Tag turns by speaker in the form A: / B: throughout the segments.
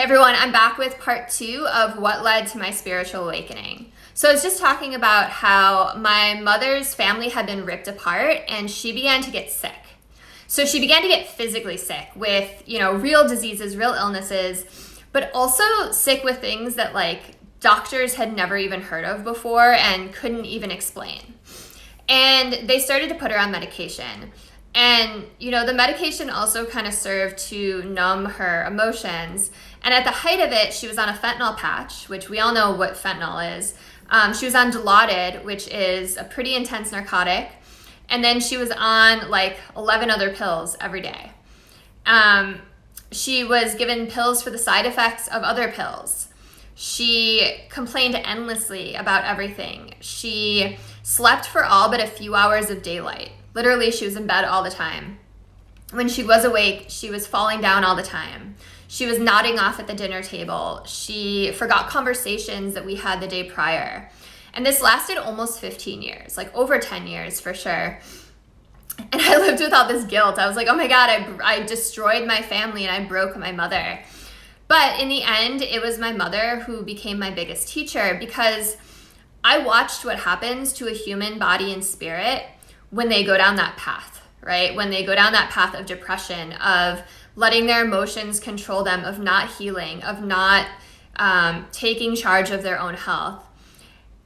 A: Hey everyone, I'm back with part 2 of what led to my spiritual awakening. So I was just talking about how my mother's family had been ripped apart and she began to get sick. So she began to get physically sick with, real diseases, real illnesses, but also sick with things that doctors had never even heard of before and couldn't even explain. And they started to put her on medication. And, the medication also kind of served to numb her emotions. And at the height of it, she was on a fentanyl patch, which we all know what fentanyl is. She was on Dilaudid, which is a pretty intense narcotic. And then she was on 11 other pills every day. She was given pills for the side effects of other pills. She complained endlessly about everything. She slept for all but a few hours of daylight. Literally, she was in bed all the time. When she was awake, she was falling down all the time. She was nodding off at the dinner table. She forgot conversations that we had the day prior. And this lasted almost 15 years, over 10 years for sure. And I lived with all this guilt. I was like, oh my God, I destroyed my family and I broke my mother. But in the end, it was my mother who became my biggest teacher, because I watched what happens to a human body and spirit when they go down that path, right? When they go down that path of depression, of letting their emotions control them, of not healing, of not taking charge of their own health,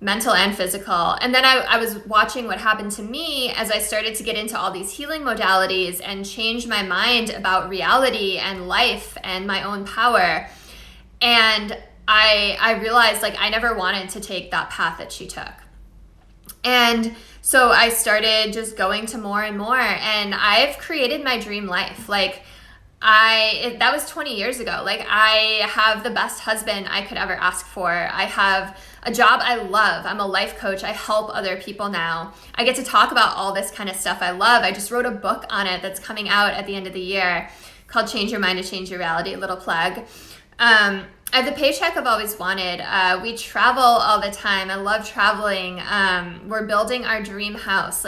A: mental and physical. And then I was watching what happened to me as I started to get into all these healing modalities and change my mind about reality and life and my own power. And I realized I never wanted to take that path that she took. And so I started just going to more and more, and I've created my dream life. That was 20 years ago. I have the best husband I could ever ask for. I have a job I love. I'm a life coach. I help other people now. I get to talk about all this kind of stuff I love. I just wrote a book on it that's coming out at the end of the year called Change Your Mind to Change Your Reality, little plug. I have the paycheck I've always wanted. We travel all the time. I love traveling. We're building our dream house.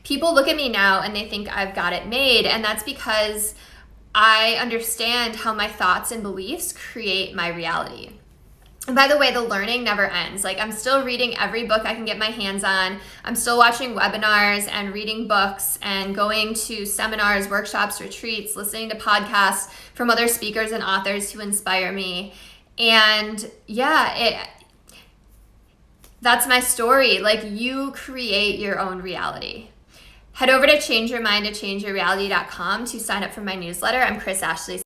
A: People look at me now and they think I've got it made. And that's because I understand how my thoughts and beliefs create my reality. And by the way, the learning never ends. I'm still reading every book I can get my hands on. I'm still watching webinars and reading books and going to seminars, workshops, retreats, listening to podcasts from other speakers and authors who inspire me. And that's my story. You create your own reality. Head over to changeyourmindtochangeyourreality.com to sign up for my newsletter. I'm Chris Ashley.